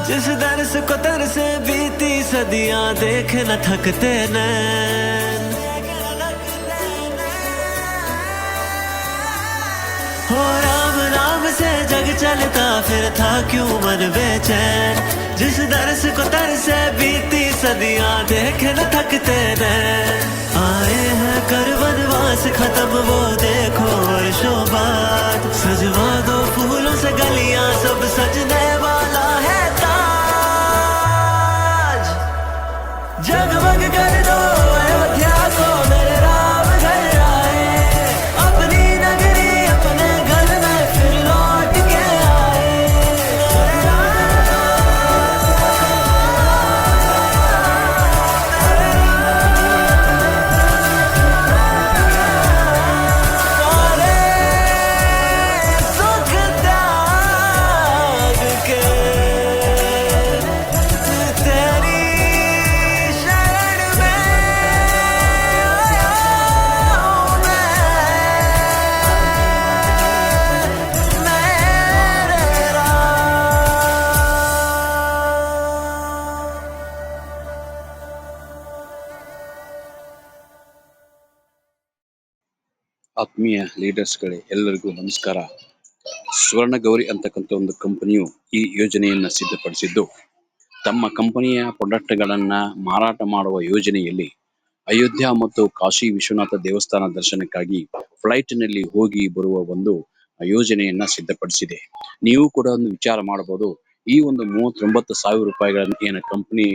जिस दर्स को तरसे बीती सदियां देखे न थकते नैन। हो राम नाम से जग चलता फिर था क्यों मन बेचैन। जिस दर्स को तरसे बीती सदियां देखे न थकते नैन। आए हैं कर वनवास खत्म वो देखो वर्षों बाद। सजवा दो फूलों से गलियां सब सजने वाला है ताज। जगमग कर दो अयोध्या को मेरे राम घर आए। अपनी नगरी अपने घर में फिर लौट के आए। सारे सुख त्याग के तेरी शरण में आया हूं मेरे राम। ಆತ್ಮೀಯ ಲೀಡರ್ಸ್ಗಳೇ, ಎಲ್ಲರಿಗೂ ನಮಸ್ಕಾರ. ಸ್ವರ್ಣಗೌರಿ ಅಂತಕ್ಕಂಥ ಒಂದು ಕಂಪನಿಯು ಈ ಯೋಜನೆಯನ್ನು ಸಿದ್ಧಪಡಿಸಿದ್ದು, ತಮ್ಮ ಕಂಪನಿಯ ಪ್ರಾಡಕ್ಟ್ಗಳನ್ನು ಮಾರಾಟ ಮಾಡುವ ಯೋಜನೆಯಲ್ಲಿ ಅಯೋಧ್ಯ ಮತ್ತು ಕಾಶಿ ವಿಶ್ವನಾಥ ದೇವಸ್ಥಾನ ದರ್ಶನಕ್ಕಾಗಿ ಫ್ಲೈಟ್ನಲ್ಲಿ ಹೋಗಿ ಬರುವ ಒಂದು ಯೋಜನೆಯನ್ನ ಸಿದ್ಧಪಡಿಸಿದೆ. ನೀವು ಕೂಡ ಒಂದು ವಿಚಾರ ಮಾಡಬಹುದು, ಈ ಒಂದು 39,000 ರೂಪಾಯಿಗಳನ್ನು ಏನು ಕಂಪನಿ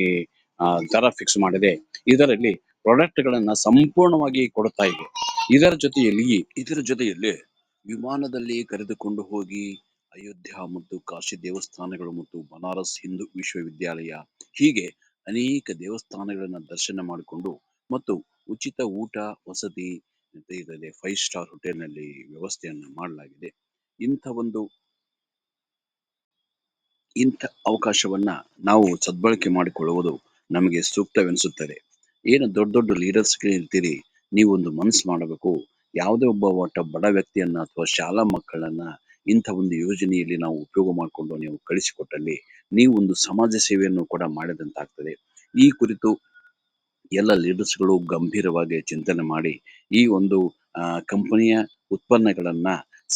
ದರ ಫಿಕ್ಸ್ ಮಾಡಿದೆ, ಇದರಲ್ಲಿ ಪ್ರಾಡಕ್ಟ್ಗಳನ್ನ ಸಂಪೂರ್ಣವಾಗಿ ಕೊಡ್ತಾ ಇದೆ. ಇದರ ಜೊತೆಯಲ್ಲಿ ವಿಮಾನದಲ್ಲಿ ಕರೆದುಕೊಂಡು ಹೋಗಿ ಅಯೋಧ್ಯ ಮತ್ತು ಕಾಶಿ ದೇವಸ್ಥಾನಗಳು ಮತ್ತು ಬನಾರಸ್ ಹಿಂದೂ ವಿಶ್ವವಿದ್ಯಾಲಯ ಹೀಗೆ ಅನೇಕ ದೇವಸ್ಥಾನಗಳನ್ನ ದರ್ಶನ ಮಾಡಿಕೊಂಡು ಮತ್ತು ಉಚಿತ ಊಟ ವಸತಿ ಇದರಲ್ಲಿ 5 ಸ್ಟಾರ್ ಹೋಟೆಲ್ನಲ್ಲಿ ವ್ಯವಸ್ಥೆಯನ್ನ ಮಾಡಲಾಗಿದೆ. ಇಂಥ ಅವಕಾಶವನ್ನ ನಾವು ಸದ್ಬಳಕೆ ಮಾಡಿಕೊಳ್ಳುವುದು ನಮಗೆ ಸೂಕ್ತವೆನಿಸುತ್ತದೆ. ಏನು ದೊಡ್ಡ ದೊಡ್ಡ ಲೀಡರ್ಸ್ಗಳು ಇರ್ತೀರಿ, ನೀವೊಂದು ಮನಸ್ಸು ಮಾಡಬೇಕು. ಯಾವುದೇ ಒಬ್ಬ ಬಡ ವ್ಯಕ್ತಿಯನ್ನ ಅಥವಾ ಶಾಲಾ ಮಕ್ಕಳನ್ನ ಇಂಥ ಒಂದು ಯೋಜನೆಯಲ್ಲಿ ನಾವು ಉಪಯೋಗ ಮಾಡಿಕೊಂಡು ನೀವು ಕಳಿಸಿಕೊಟ್ಟಲ್ಲಿ ನೀವು ಒಂದು ಸಮಾಜ ಸೇವೆಯನ್ನು ಕೂಡ ಮಾಡಿದಂತಾಗ್ತದೆ. ಈ ಕುರಿತು ಎಲ್ಲ ಲೀಡರ್ಸ್ಗಳು ಗಂಭೀರವಾಗಿ ಚಿಂತನೆ ಮಾಡಿ ಈ ಒಂದು ಕಂಪನಿಯ ಉತ್ಪನ್ನಗಳನ್ನ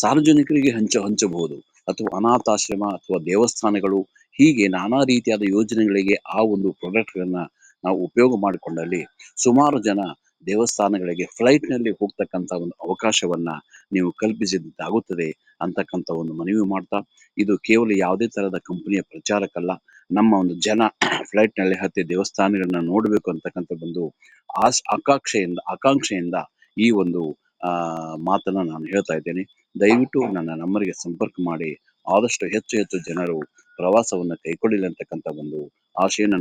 ಸಾರ್ವಜನಿಕರಿಗೆ ಹಂಚಬಹುದು, ಅಥವಾ ಅನಾಥಾಶ್ರಮ ಅಥವಾ ದೇವಸ್ಥಾನಗಳು ಹೀಗೆ ನಾನಾ ರೀತಿಯಾದ ಯೋಜನೆಗಳಿಗೆ ಆ ಒಂದು ಪ್ರಾಡಕ್ಟ್ಗಳನ್ನ ನಾವು ಉಪಯೋಗ ಮಾಡಿಕೊಂಡಲ್ಲಿ ಸುಮಾರು ಜನ ದೇವಸ್ಥಾನಗಳಿಗೆ ಫ್ಲೈಟ್ನಲ್ಲಿ ಹೋಗ್ತಕ್ಕಂಥ ಒಂದು ಅವಕಾಶವನ್ನ ನೀವು ಕಲ್ಪಿಸಿದ್ದಾಗುತ್ತದೆ ಅಂತಕ್ಕಂಥ ಒಂದು ಮನವಿ ಮಾಡ್ತಾ, ಇದು ಕೇವಲ ಯಾವುದೇ ತರಹದ ಕಂಪನಿಯ ಪ್ರಚಾರಕ್ಕಲ್ಲ, ನಮ್ಮ ಒಂದು ಜನ ಫ್ಲೈಟ್ನಲ್ಲಿ ಹತ್ತಿ ದೇವಸ್ಥಾನಗಳನ್ನ ನೋಡಬೇಕು ಅಂತಕ್ಕಂಥ ಒಂದು ಆಕಾಂಕ್ಷೆಯಿಂದ ಈ ಒಂದು ಮಾತನ್ನ ನಾನು ಹೇಳ್ತಾ ಇದ್ದೇನೆ. ದಯವಿಟ್ಟು ನನ್ನ ನಂಬರಿಗೆ ಸಂಪರ್ಕ ಮಾಡಿ ಆದಷ್ಟು ಹೆಚ್ಚು ಜನರು ಪ್ರವಾಸವನ್ನು ಕೈಗೊಳ್ಳಿಲ್ಲ ಅಂತಕ್ಕಂಥ ಒಂದು ಆಶೆಯನ್ನು